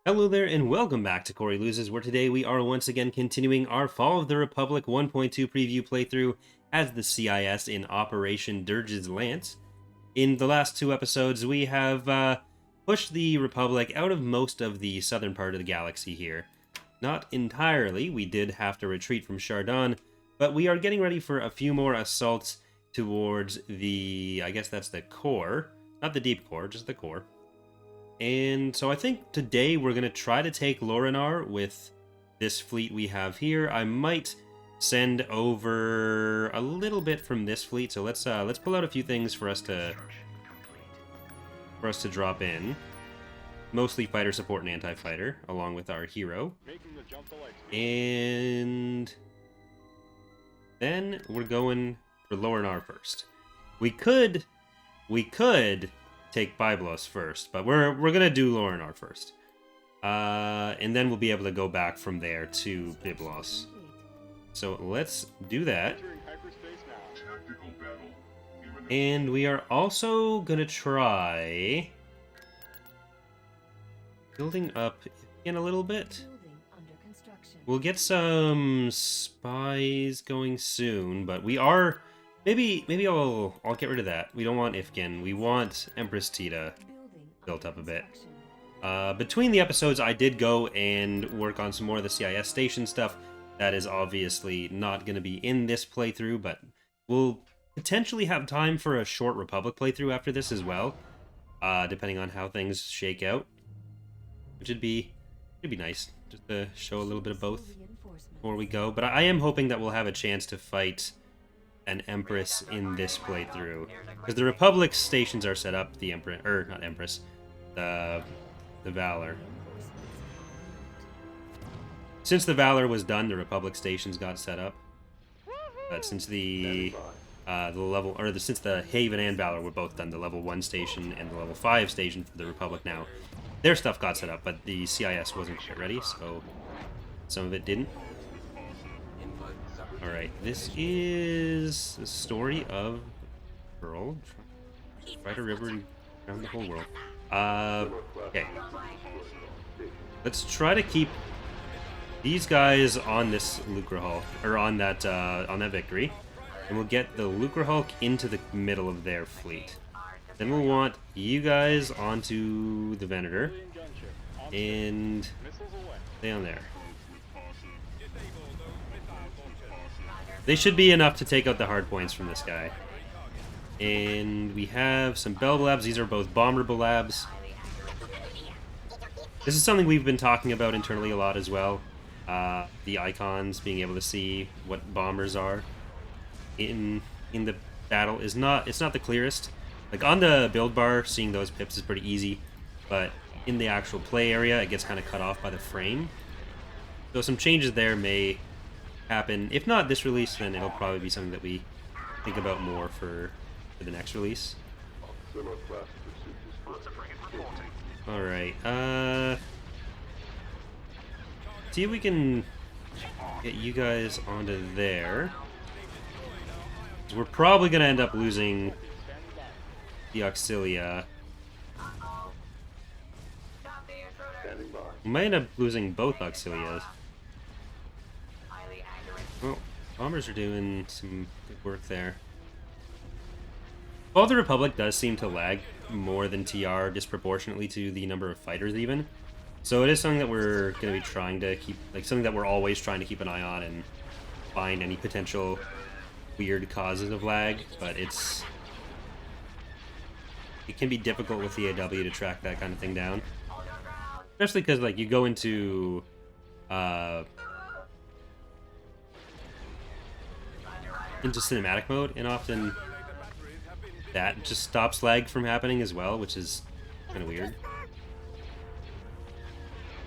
Hello there and welcome back to Corey Loses, where today we are once again continuing our Fall of the Republic 1.2 preview playthrough as the CIS in Operation Durge's Lance. In the last two episodes, we have pushed the Republic out of most of the southern part of the galaxy here. Not entirely, we did have to retreat from Chardon, but we are getting ready for a few more assaults towards the, I guess that's the core. Not the deep core, just the core. And so I think today we're going to try to take Loronar with this fleet we have here. I might send over a little bit from this fleet, so let's pull out a few things for us to drop in. Mostly fighter support and anti-fighter, along with our hero. And then we're going for Loronar first. We could take Byblos first, but we're gonna do Loronar first, and then we'll be able to go back from there to Byblos. So let's do that. And we are also gonna try building up in a little bit. We'll get some spies going soon, but we are. Maybe I'll get rid of that. We don't want Ifkin. We want Empress Tita built up a bit. Between the episodes, I did go and work on some more of the CIS station stuff. That is obviously not going to be in this playthrough, but we'll potentially have time for a short Republic playthrough after this as well, depending on how things shake out. Which would be nice, just to show a little bit of both before we go. But I am hoping that we'll have a chance to fight an Empress in this playthrough, because the Republic stations are set up. The Empress, or not Empress, the Valor. Since the Valor was done, the Republic stations got set up. But since the level, or since the Haven and Valor were both done, the level 1 station and the level 5 station for the Republic now, their stuff got set up, but the CIS wasn't quite ready, so some of it didn't. Alright, this is the story of Pearl. Fight a river around the whole world. Okay. Let's try to keep these guys on this Lucre Hulk, or on that victory. And we'll get the Lucre Hulk into the middle of their fleet. Then we'll want you guys onto the Venator. And stay on there. They should be enough to take out the hard points from this guy. And we have some Bell Labs. These are both bomberable labs. This is something we've been talking about internally a lot as well. The icons, being able to see what bombers are in the battle is it's not the clearest. Like on the build bar, seeing those pips is pretty easy, but in the actual play area, it gets kind of cut off by the frame. So some changes there may happen. If not this release, then it'll probably be something that we think about more for the next release. Alright, see if we can get you guys onto there. We're probably going to end up losing the Auxilia. We might end up losing both Auxilias. Well, bombers are doing some good work there. Fall of the Republic does seem to lag more than TR disproportionately to the number of fighters even. So it is something that we're going to be trying to keep, like something that we're always trying to keep an eye on and find any potential weird causes of lag, but it can be difficult with the AW to track that kind of thing down. Especially because like you go into cinematic mode, and often that just stops lag from happening as well, which is kind of weird.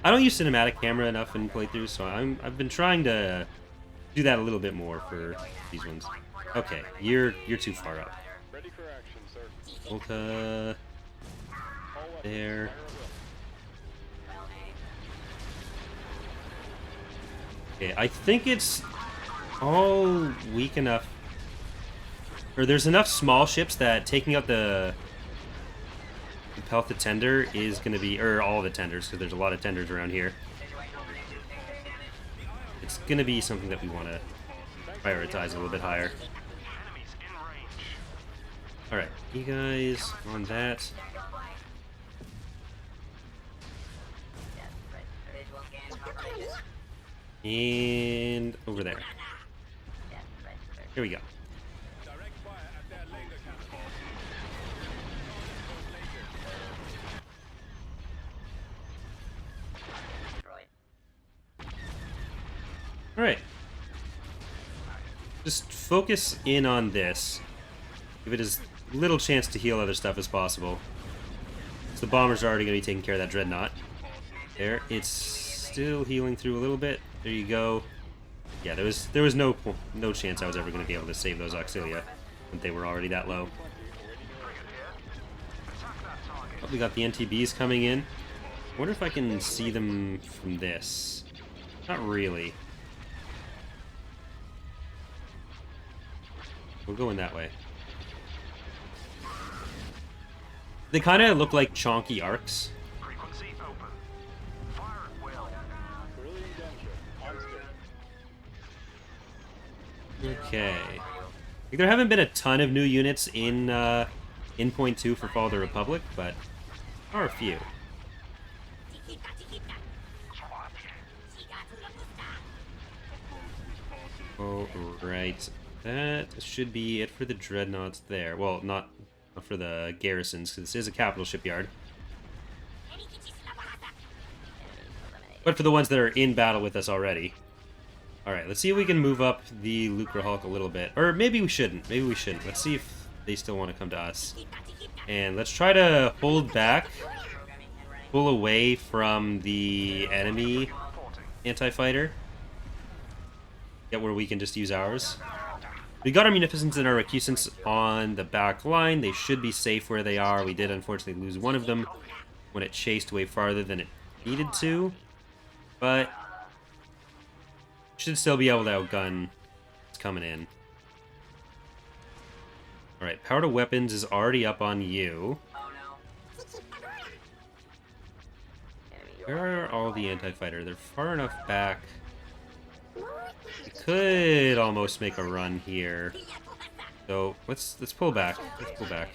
I don't use cinematic camera enough in playthroughs, so I've been trying to do that a little bit more for these ones. Okay, you're too far up. Volta there. Okay, I think it's all weak enough, or there's enough small ships that taking out the health the tender is going to be, or all the tenders, because there's a lot of tenders around here. It's going to be something that we want to prioritize a little bit higher. Alright, you guys on that. And over there. Here we go. Alright. Just focus in on this. Give it as little chance to heal other stuff as possible. So the bombers are already going to be taking care of that dreadnought. There. It's still healing through a little bit. There you go. Yeah, there was no chance I was ever going to be able to save those Auxilia when they were already that low. Oh, we got the NTBs coming in. I wonder if I can see them from this. Not really. We'll go in that way. They kind of look like chonky arcs. Okay. There haven't been a ton of new units in point 2 for Fall of the Republic, but there are a few. Alright. That should be it for the dreadnoughts there. Well, not for the garrisons, because this is a capital shipyard. But for the ones that are in battle with us already. Alright, let's see if we can move up the Lucre Hulk a little bit. Or maybe we shouldn't. Maybe we shouldn't. Let's see if they still want to come to us. And let's try to hold back. Pull away from the enemy anti-fighter. Get where we can just use ours. We got our Munificents and our Recusants on the back line. They should be safe where they are. We did unfortunately lose one of them when it chased way farther than it needed to. But should still be able to outgun what's coming in. Alright, power to weapons is already up on you. Where are all the anti-fighter? They're far enough back. We could almost make a run here. So let's pull back. Let's pull back.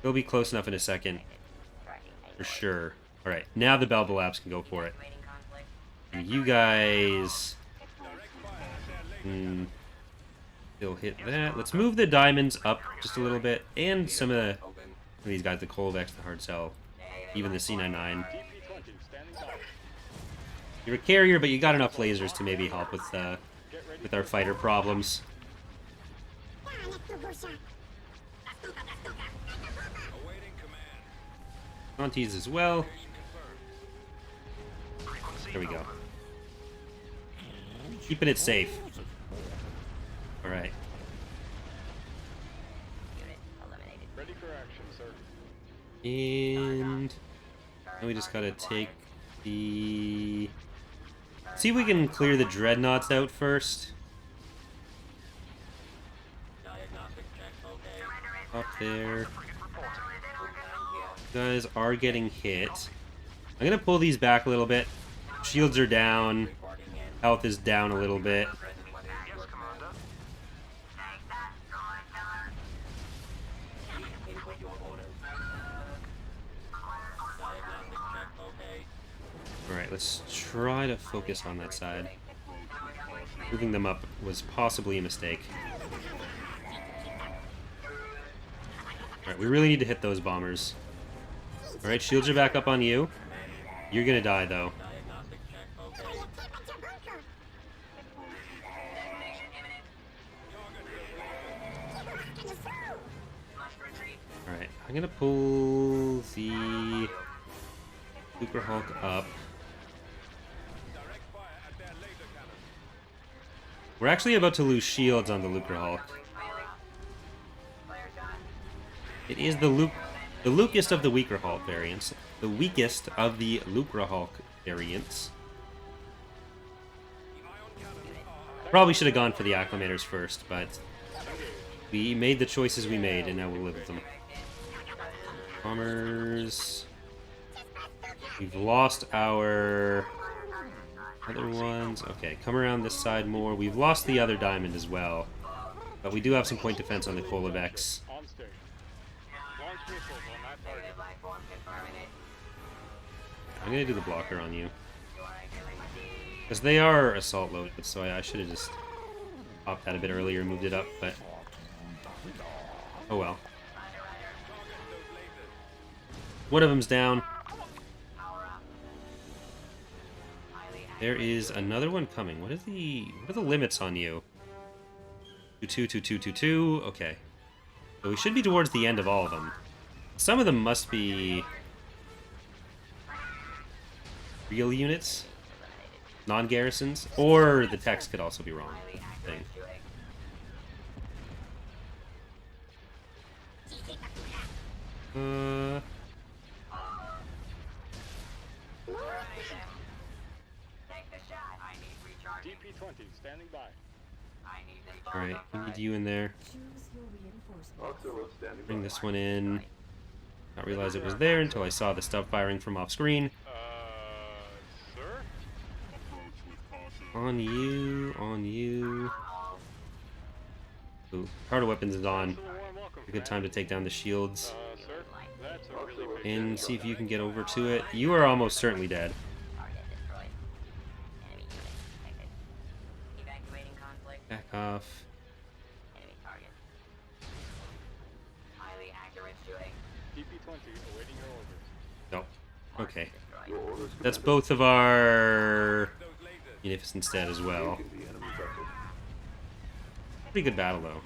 They'll be close enough in a second. For sure. Alright, now the Byblos can go for it. And you guys still hit that. Let's move the diamonds up just a little bit. And some of these guys, the Colvex, the hard cell, even the C99. You're a carrier, but you got enough lasers to maybe help with our fighter problems. Contis as well. There we go. Keeping it safe. Alright. And now we just gotta take the... See if we can clear the dreadnoughts out first. Up there. You guys are getting hit. I'm gonna pull these back a little bit. Shields are down. Health is down a little bit. Alright, let's try to focus on that side. Moving them up was possibly a mistake. Alright, we really need to hit those bombers. Alright, shields are back up on you. You're gonna die, though. Alright, I'm gonna pull the Lucre Hulk up. We're actually about to lose shields on the Lucre Hulk. It is the weakest of the weaker Hulk variants. The weakest of the Lucre Hulk variants. Probably should have gone for the Acclimators first, but we made the choices we made, and now we'll live with them. Bombers. We've lost our other ones. Okay, come around this side more. We've lost the other diamond as well. But we do have some point defense on the Kolovex. I'm gonna do the blocker on you. Because they are assault loaded, so I should have just popped that a bit earlier and moved it up, but... oh well. One of them's down. There is another one coming. What are the limits on you? 2-2, 2-2, 2-2. Okay. So we should be towards the end of all of them. Some of them must be real units, non-garrisons, or the text could also be wrong. I think. Alright, we need you in there. Bring this one in. Not realize it was there until I saw the stuff firing from off screen. Sir? On you, on you. Ooh, Carter weapons is on. A good time to take down the shields. And see if you can get over to it. You are almost certainly dead. Back off. No. Okay. That's both of our Munificent stat as well. Pretty good battle, though.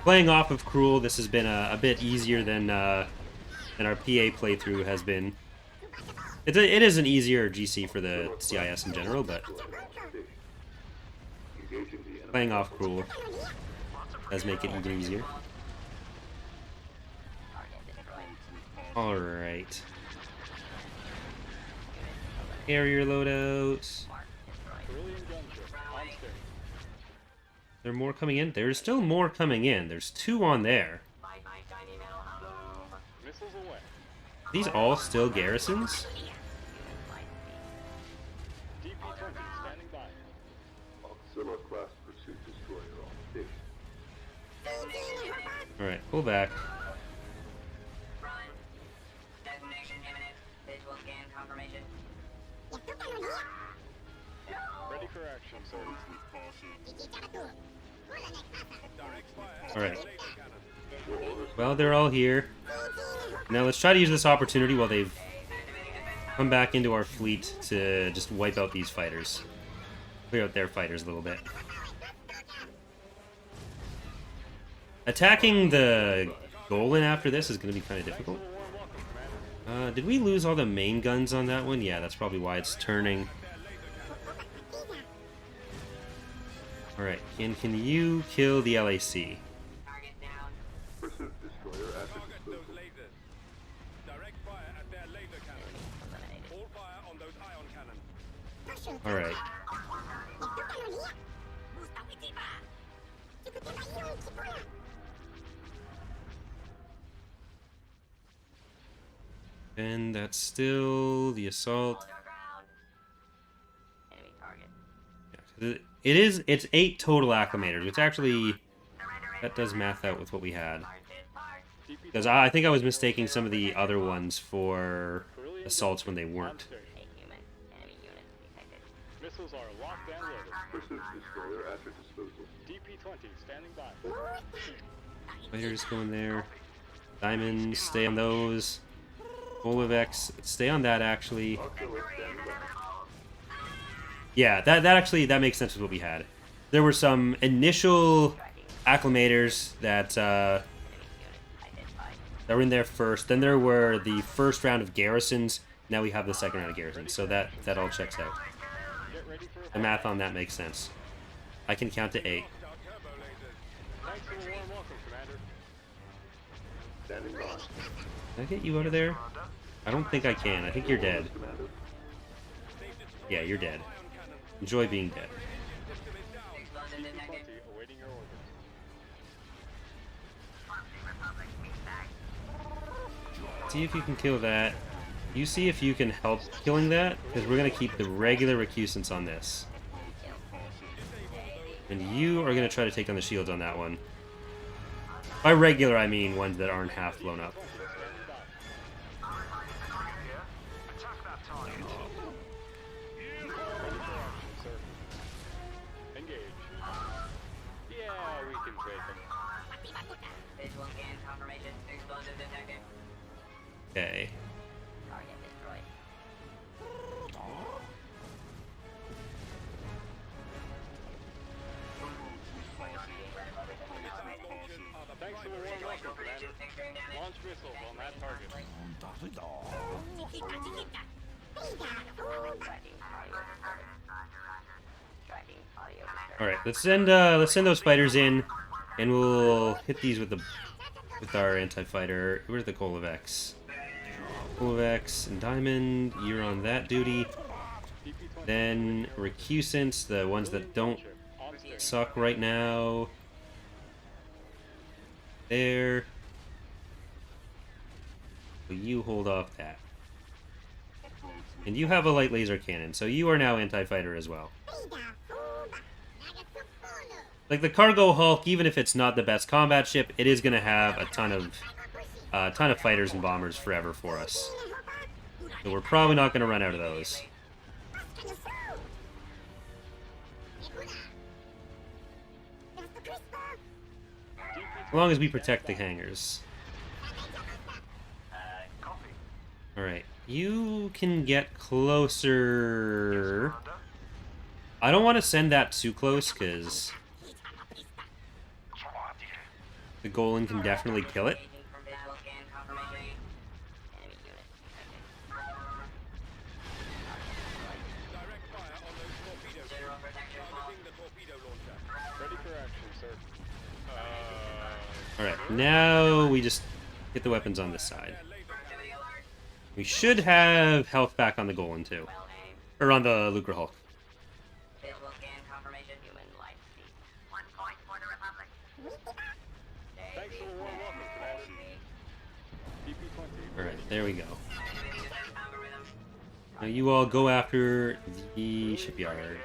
Playing off of Cruel, this has been a bit easier than our PA playthrough has been. It is an easier GC for the CIS in general, but playing off Cruel does make it even easier. Alright. Carrier loadouts. There are more coming in? There's still more coming in. There's 2 on there. Are these all still garrisons? Alright, pull back. Ready for action, sir. Alright. Well, they're all here. Now let's try to use this opportunity while they've come back into our fleet to just wipe out these fighters. Clear out their fighters a little bit. Attacking the Golan after this is going to be kind of difficult. Did we lose all the main guns on that one? Yeah, that's probably why it's turning. Alright, and can you kill the LAC? Alright. And that's still the assault. Yeah, it's 8 total acclimators, which actually, that does math out with what we had. Because I think I was mistaking some of the other ones for assaults when they weren't. Missiles are locked and loaded. Pursuit destroyer at your disposal. DP-20 standing by. Fighters go in there. Diamonds, stay on those. Bolivex, stay on that actually. Yeah, that makes sense with what we had. There were some initial acclimators that were in there first. Then there were the first round of garrisons. Now we have the second round of garrisons. So that all checks out. The math on that makes sense. I can count to 8. Can I get you out of there? I don't think I can. I think you're dead. Yeah, you're dead. Enjoy being dead. See if you can kill that. You see if you can help killing that, because we're going to keep the regular recusants on this. And you are going to try to take down the shields on that one. By regular, I mean ones that aren't half blown up. Okay. Thanks for the warm welcome, Commander. Launch missiles on that target. All right, let's send those fighters in, and we'll hit these with our anti-fighter. Where's the Kolovex? Kolovex and Diamond, you're on that duty. Then recusants, the ones that don't suck right now. There. Will you hold off that? And you have a light laser cannon, so you are now anti-fighter as well. Like the cargo Hulk, even if it's not the best combat ship, it is going to have a ton of fighters and bombers forever for us. So we're probably not going to run out of those. As long as we protect the hangars. Alright, you can get closer. I don't want to send that too close, because the Golan can definitely kill it. Alright, now we just get the weapons on this side. We should have health back on the Golan too. Or on the Lucre Hulk. Alright, there we go. Now you all go after the shipyard.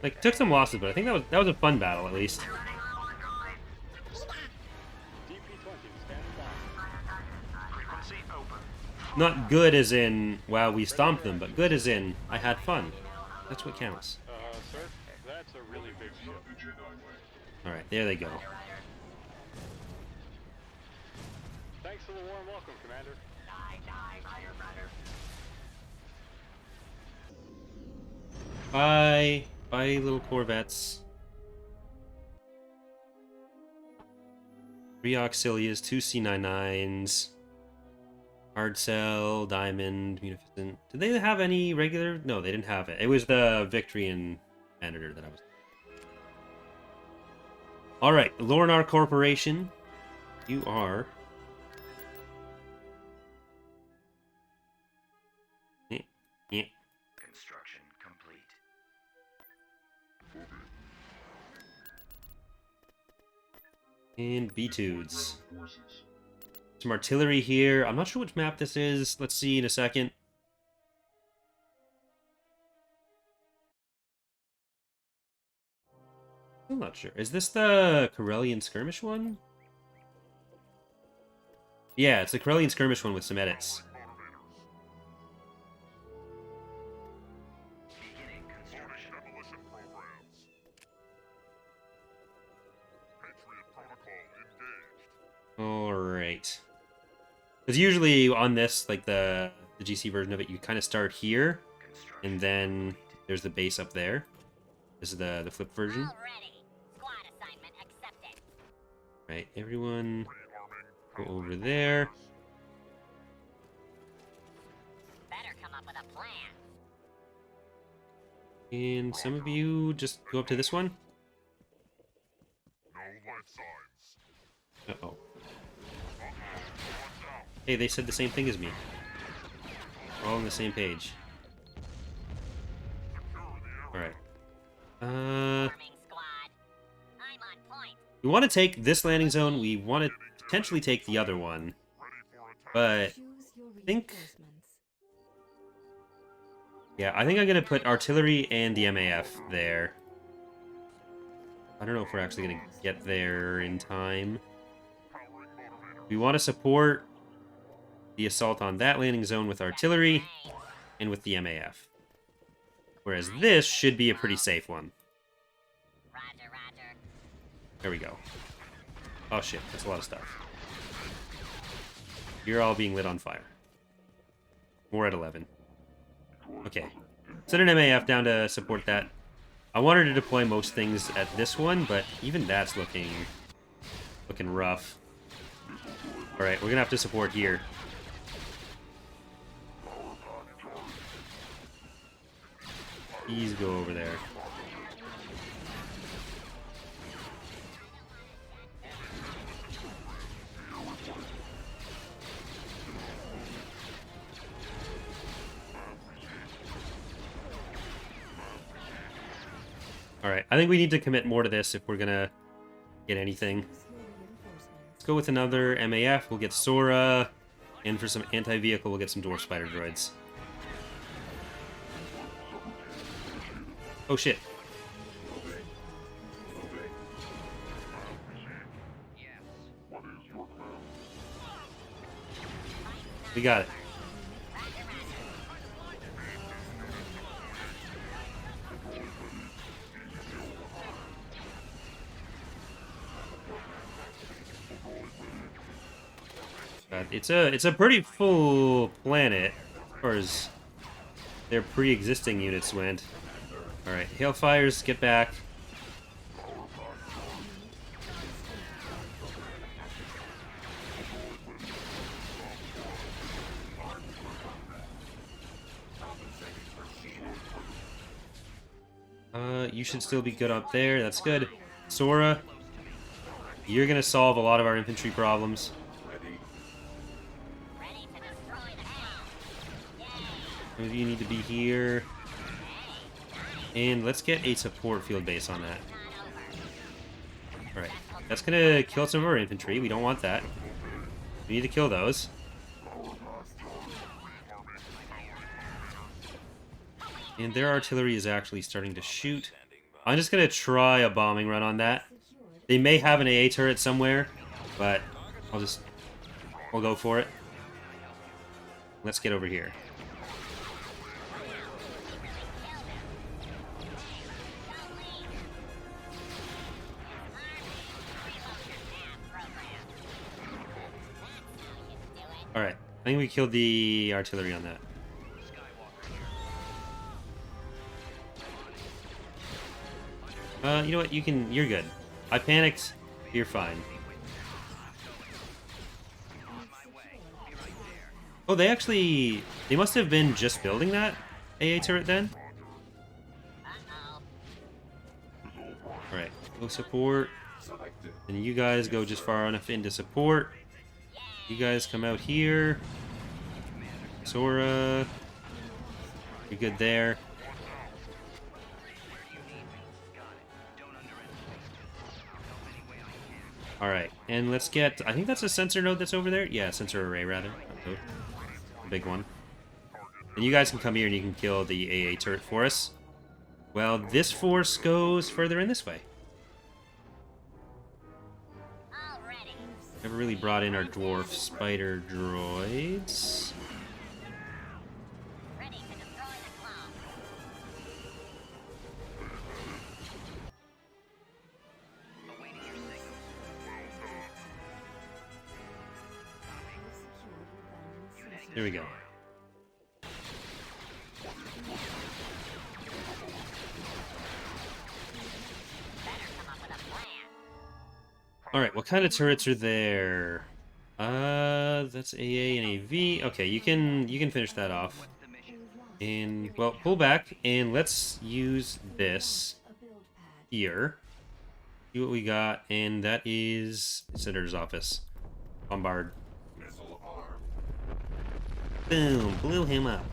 Like, took some losses, but I think that was a fun battle, at least. Not good as in, wow, we stomped them, but good as in, I had fun. That's what counts. Sir, that's a really big ship. Alright, there they go. Thanks for the warm welcome, Commander. Bye. Bye, little Corvettes. 3 Auxilias, 2 C99s. Hard Cell, Diamond, Munificent. Did they have any regular? No, they didn't have it. It was the Victory and Editor that I was... Alright, Loronar Corporation. You are... Yeah. Construction complete. And B-Tudes. Some artillery here. I'm not sure which map this is. Let's see in a second. I'm not sure. Is this the Corellian Skirmish one? Yeah, it's the Corellian Skirmish one with some edits. Alright. Because usually on this, like the GC version of it, you kind of start here, and then there's the base up there. This is the flip version. Right, everyone go over there. Better come up with a plan. And some of you just go up to this one. Uh-oh. Hey, they said the same thing as me. We're all on the same page. Alright. Forming squad. We want to take this landing zone. We want to potentially take the other one. But I think... yeah, I think I'm going to put artillery and the MAF there. I don't know if we're actually going to get there in time. We want to support the assault on that landing zone with artillery and with the MAF. Whereas this should be a pretty safe one. Roger, roger. There we go. Oh shit, that's a lot of stuff. You're all being lit on fire. More at 11. Okay. Send an MAF down to support that. I wanted to deploy most things at this one, but even that's looking rough. Alright, we're gonna have to support here. Please go over there. Alright, I think we need to commit more to this if we're gonna get anything. Let's go with another MAF. We'll get Sora. And for some anti-vehicle, we'll get some Dwarf Spider droids. Oh shit. We got it. It's a pretty full planet as far as their pre-existing units went. Alright, Hailfires, get back. You should still be good up there. That's good. Sora, you're gonna solve a lot of our infantry problems. Ready to destroy the town. Maybe you need to be here. And let's get a support field base on that. Alright. That's gonna kill some of our infantry. We don't want that. We need to kill those. And their artillery is actually starting to shoot. I'm just gonna try a bombing run on that. They may have an AA turret somewhere, but I'll go for it. Let's get over here. Alright, I think we killed the artillery on that. You know what, you're good. I panicked, you're fine. Oh, they must have been just building that AA turret then? Alright, go support. And you guys go just far enough into support. You guys come out here. Sora. You're good there. Alright, and let's get... I think that's a sensor node that's over there? Yeah, sensor array, rather. A big one. And you guys can come here and you can kill the AA turret for us. Well, this force goes further in this way. Never really brought in our dwarf spider droids. Ready to destroy the clone. There we go. Alright, what kind of turrets are there? That's AA and AV. Okay, you can finish that off. And, well, pull back, and let's use this here. See what we got, and that is Senator's office. Bombard. Boom, blew him up.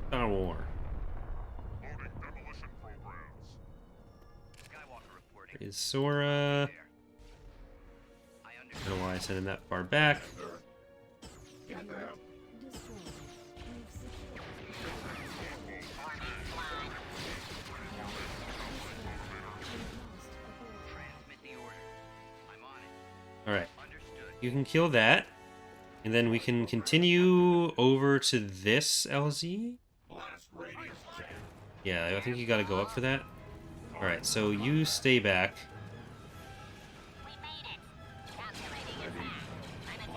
Star War. Is Sora... Why send him that far back? Alright. You can kill that. And then we can continue over to this LZ. Yeah, I think you gotta go up for that. Alright, so you stay back. We made it. Calculating impact.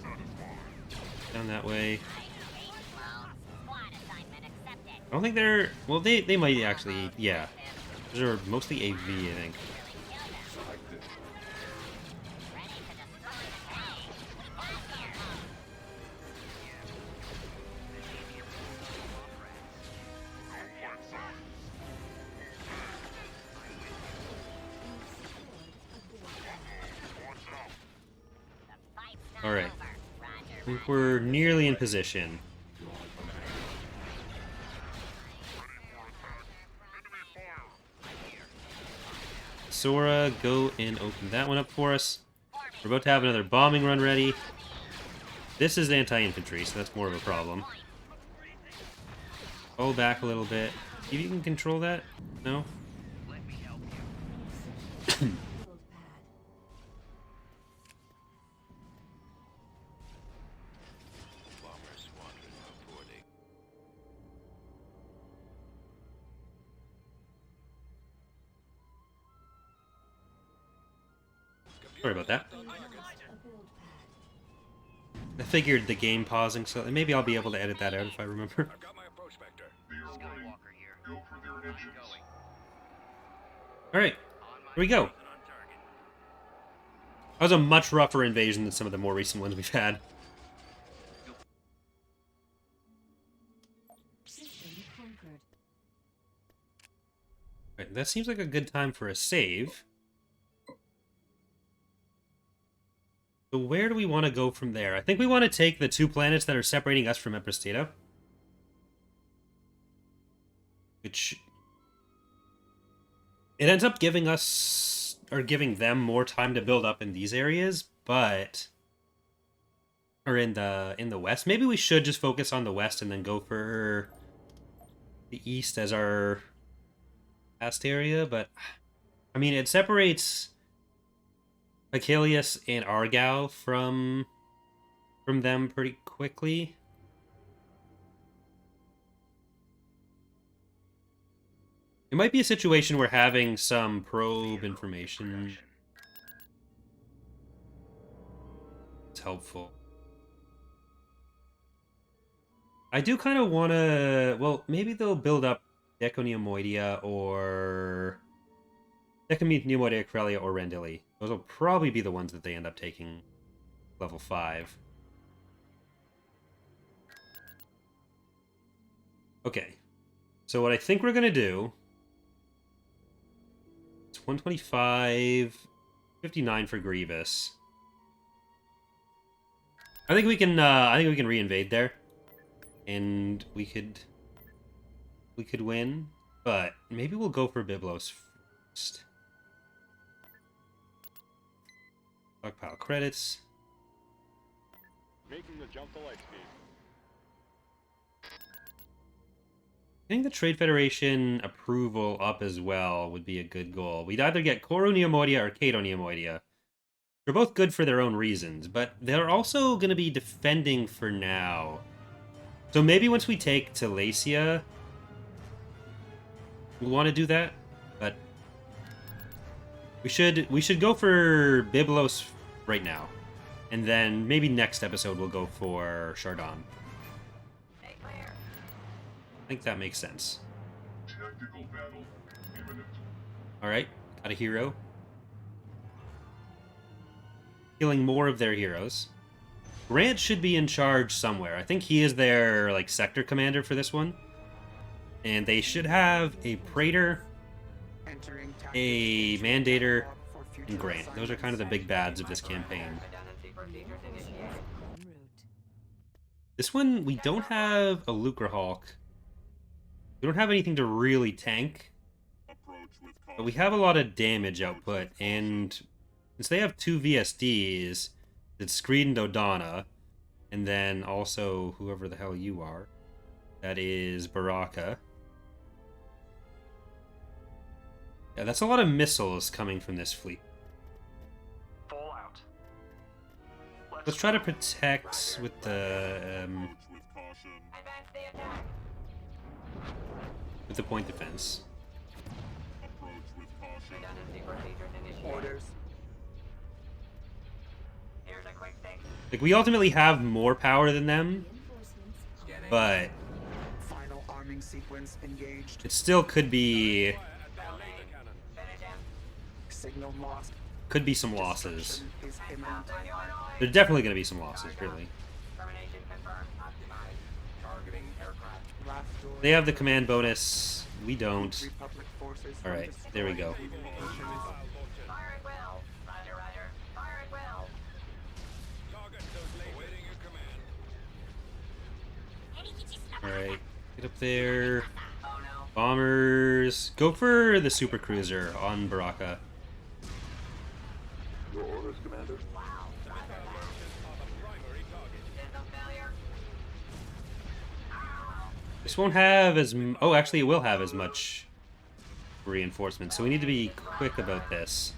I'm attacking. Down that way. Squad assignment accepted. I don't think they're... Well, they might actually... Yeah. Those are mostly AV, I think. Ready to destroy the cage. We got here. The fight's not Alright. over. I Roger. think we're nearly in position. Sora, go and open that one up for us. We're about to have another bombing run ready. This is anti-infantry, so that's more of a problem. Pull back a little bit. See if you can control that? No? Let me help you. Bomber squadron reporting. Sorry about that. I figured the game pausing, so maybe I'll be able to edit that out if I remember. I've got my approach vector. They are running. Skywalker here. Go for their engines. Going. Alright, On my here we go. way. On target. That was a much rougher invasion than some of the more recent ones we've had. Right, that seems like a good time for a save. So where do we want to go from there? I think we want to take the 2 planets that are separating us from Empress Theta. Which... It ends up giving us... or giving them more time to build up in these areas, but... Or in the west. Maybe we should just focus on the west and then go for the east as our last area, but... I mean, it separates... Achilles and Argyle from them pretty quickly. It might be a situation where having some probe information is helpful. I do kind of want to... Well, maybe they'll build up Deconeomoidea or... Deconeomoidea, Corellia, or Randilli. Those will probably be the ones that they end up taking level 5. Okay. So what I think we're going to do... It's 125... 59 for Grievous. I think we can reinvade there. And we could win. But maybe we'll go for Byblos first. Stockpile credits. Making the jump to light speed. Getting the Trade Federation approval up as well would be a good goal. We'd either get Koru Neomoidea or Kato Neomoidea. They're both good for their own reasons, but they're also going to be defending for now. So maybe once we take Telesia, we'll want to do that, but we should go for Byblos right now. And then maybe next episode we'll go for Chardon. I think that makes sense. Tactical battle imminent. Alright, got a hero. Killing more of their heroes. Grant should be in charge somewhere. I think he is their like sector commander for this one. And they should have a Praetor, a Mandator, and Grant. Those are kind of the big bads of this campaign. This one, we don't have a Lucrehulk. We don't have anything to really tank. But we have a lot of damage output, and since they have 2 VSDs, it's Screed and Dodonna, and then also whoever the hell you are. That is Baraka. Yeah, that's a lot of missiles coming from this fleet. Fallout. Let's try to protect with the point defense. Orders. Like, we ultimately have more power than them, but Final arming sequence engaged. it still could be Signal lost. some losses. Destruction is imminent. There's definitely going to be some losses, really. Last door. They have the command bonus. We don't. Republic forces. All right, there we go. All right, get up there. Bombers. Go for the super cruiser on Baraka. Your orders, Commander. This won't have as oh, actually, it will have as much reinforcement. So we need to be quick about this.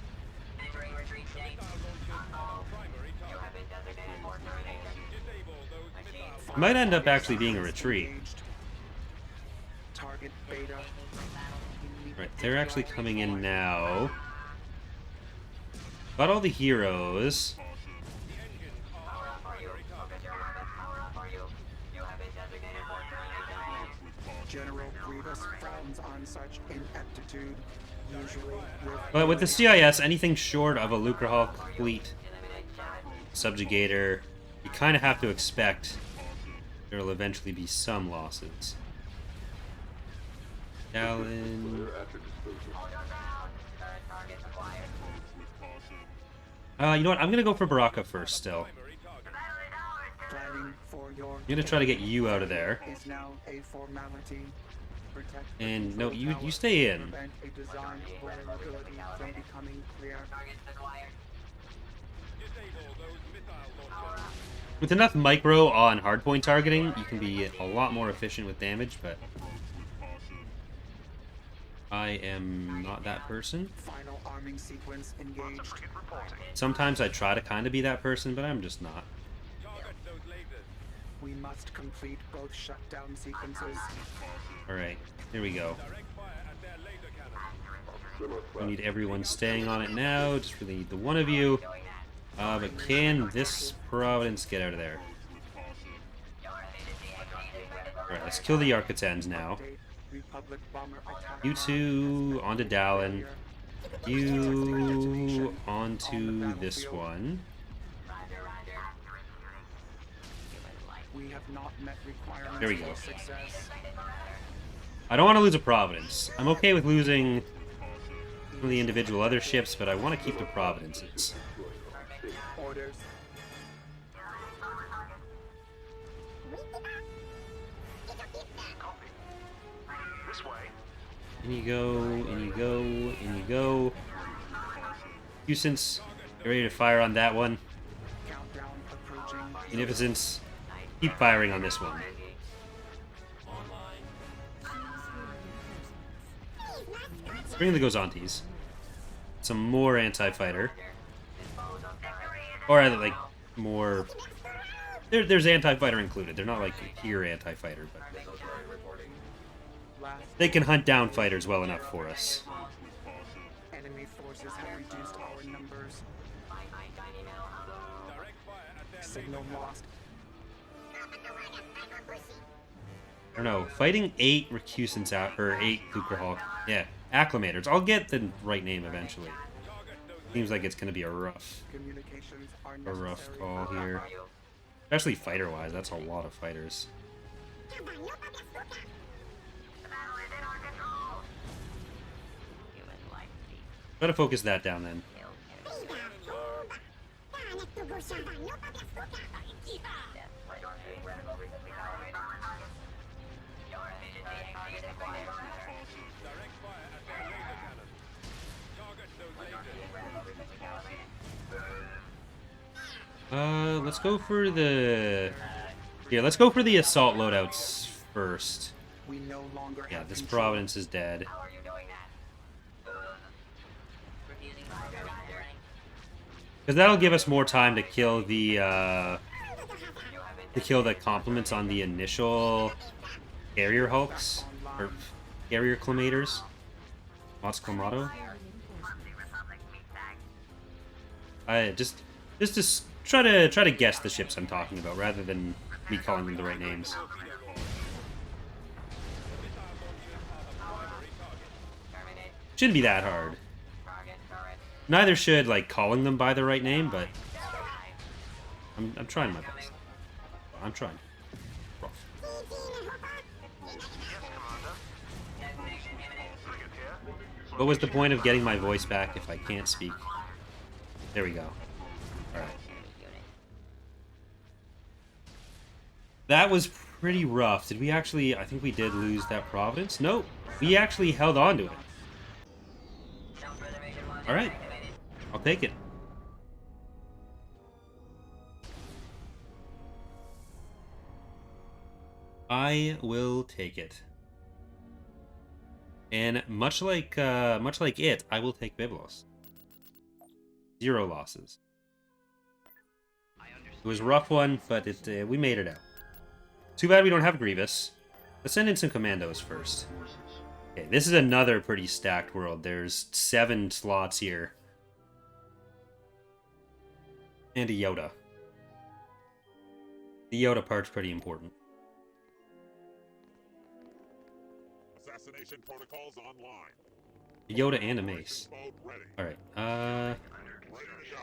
It might end up actually being a retreat. Engaged. Target beta. Right, they're actually coming in now. Got all the heroes. General Grievous frowns on such ineptitude, usually with But with the CIS, anything short of a Lucrehulk fleet subjugator, you kind of have to expect there will eventually be some losses. Gallon. Clear at your disposal. You know what? I'm gonna go for Baraka first. Still, planning for your I'm gonna try to get you out of there. is now a formality. Protect the And no, control you tower. stay in. Prevent a design vulnerability from becoming clear. With enough micro on hardpoint targeting, you can be a lot more efficient with damage. But I am not that person. Final arming sequence engaged. Sometimes I try to kind of be that person, but I'm just not. We must complete both shutdown sequences. Alright, here we go. Similar We need everyone staying on it now. Just really need the one of you. But can this Providence get out of there? Alright, let's kill the Architens now. Update. Republic bomber attack. You two onto Dallin. You onto this one. We have not met requirements There we go. for success. I don't want to lose a Providence. I'm okay with losing some of the individual other ships, but I want to keep the Providences. Orders. This way. In you go, in you go, in you go. Munificence, get ready to fire on that one. Countdown approaching. Munificence, keep firing on this one. Bring the Gozantes. Some more anti-fighter. Or rather, like, more... There's anti-fighter included. They're not, like, pure anti-fighter, but... Last They can hunt down fighters well enough for us. enemy forces have reduced our numbers. Signal lost. I don't know. Fighting 8 Recusants out, or 8 Lucrehulk. Yeah, Acclimators. I'll get the right name eventually. Seems like it's going to be a rough Communications are rough necessary. call here. Especially fighter-wise, that's a lot of fighters. Gotta focus that down then. Let's go for the... Here, let's go for the assault loadouts first. We no longer Yeah, have this control. Providence is dead. How are you doing that? Refusing cargo ordering. Because that'll give us more time to kill the, complements on the initial carrier hulks. Or carrier clamators. Mott's Clamato. Just to try to guess the ships I'm talking about, rather than me calling them the right names. Shouldn't be that hard. Neither should, like, calling them by the right name, but I'm trying my best. I'm trying. What was the point of getting my voice back if I can't speak? There we go. Alright. That was pretty rough. Did we actually... I think we did lose that Providence. Nope. We actually held on to it. Alright. I'll take it. I will take it. And much like it, I will take Byblos. 0 losses. It was a rough one, but we made it out. Too bad we don't have Grievous. Let's send in some commandos first. Okay, this is another pretty stacked world. There's 7 slots here. And a Yoda. The Yoda part's pretty important. Assassination protocols online. A Yoda and a mace. Alright, Ready to go.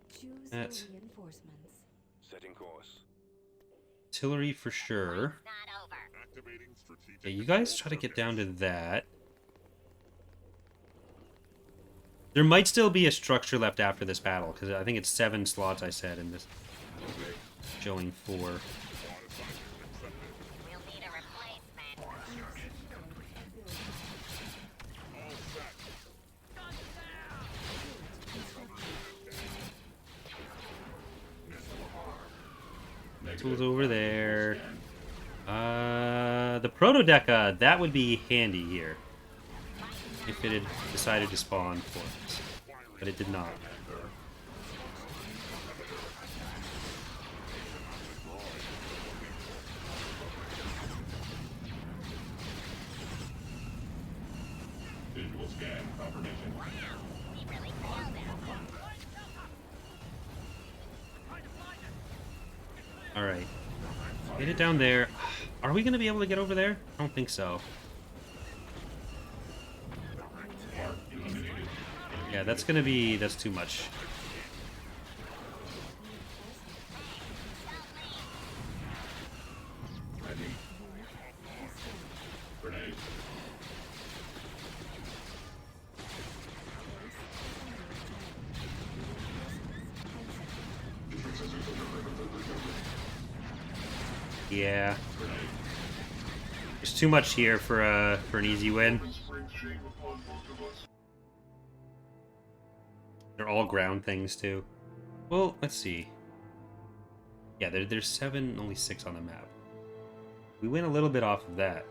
Choose That's- the reinforcements. Setting course. artillery for sure. Not over. Activating strategic. Yeah, you guys try to get down to that. There might still be a structure left after this battle, because I think it's 7 slots I said in this. Showing 4. We'll need a replacement. Tools over there. The Protodeca, that would be handy here. If it had decided to spawn for us. But it did not. Visual scan confirmation. We really nailed it. Alright. Get it down there. Are we going to be able to get over there? I don't think so. Yeah, that's going to be... that's too much. Ready. Grenade. Yeah. There's too much here for an easy win. Springs shame upon both of us. They're all ground things too. Well, let's see. Yeah, there's 7, only 6 on the map. We win a little bit off of that.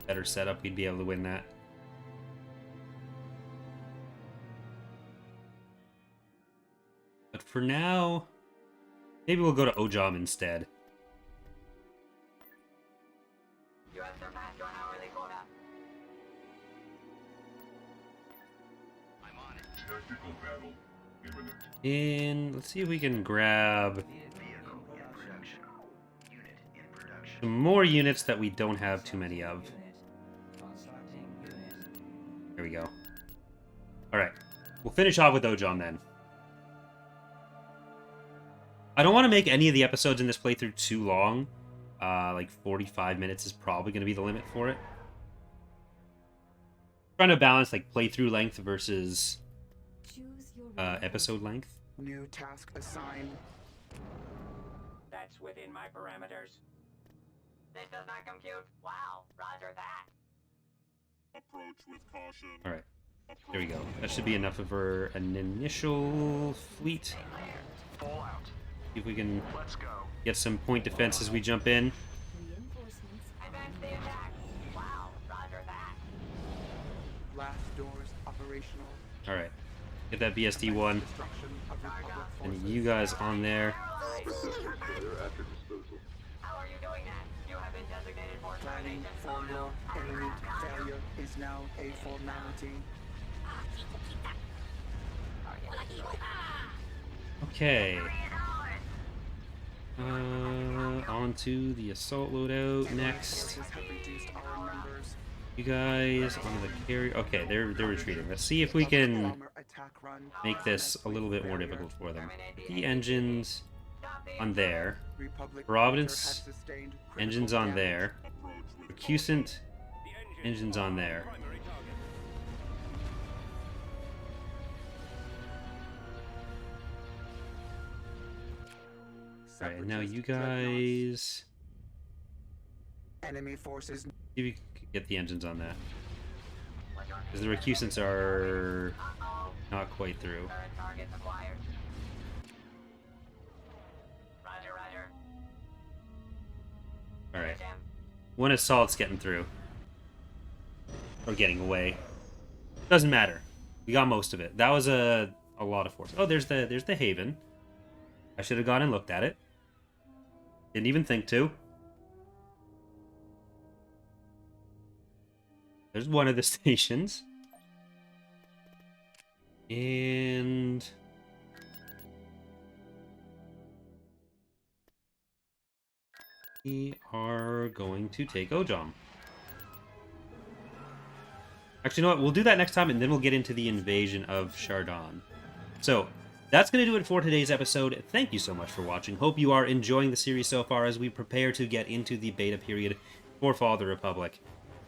Better setup, we'd be able to win that. But for now, maybe we'll go to Ojam instead. You have surpassed your hourly quota. I'm on it. Tactical battle imminent. And let's see if we can grab some more units that we don't have too many of. There we go. Alright. We'll finish off with Ojam then. I don't want to make any of the episodes in this playthrough too long. Like 45 minutes is probably going to be the limit for it. Trying to balance like playthrough length versus Choose your episode length. New task assigned. That's within my parameters. This does not compute. Wow, roger that. Alright. There we go. That should be enough of an initial fleet. Full out. See if we can Let's go. get some point defense as we jump in. Reinforcements. Advance the attack. Wow, roger that. Blast doors operational. Alright. Get that BSD-1. Destruction of Republic And forces. you guys on there. How are you doing that? You have been designated for Planning termination. for your imminent failure is now a formality. Okay. On to the assault loadout next. Forces have reduced our numbers. You guys on the carrier. Okay, they're retreating. Let's see if we can Bomber attack run. make this a little bit more difficult for them. The engines on there. Republic Providence has sustained critical engines on damage. there. Recusant engines on there. Alright, now you guys. Enemy forces See if you can get the engines on that. Because the recusants are not quite through. Current target acquired. Roger, roger. Alright. Jim. One assault's getting through. Or getting away. Doesn't matter. We got most of it. That was a lot of force. Oh, there's the Haven. I should have gone and looked at it. Didn't even think to. There's one of the stations. And we are going to take Ojom. Actually, you know what? We'll do that next time, and then we'll get into the invasion of Chardon. So, that's going to do it for today's episode. Thank you so much for watching. Hope you are enjoying the series so far as we prepare to get into the beta period for Fall of the Republic.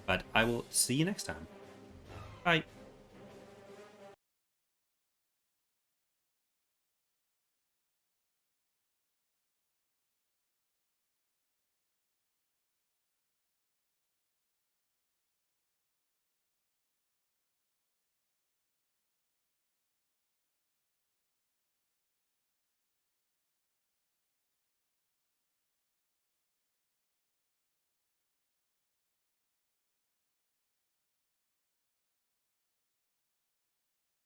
But I will see you next time. Bye.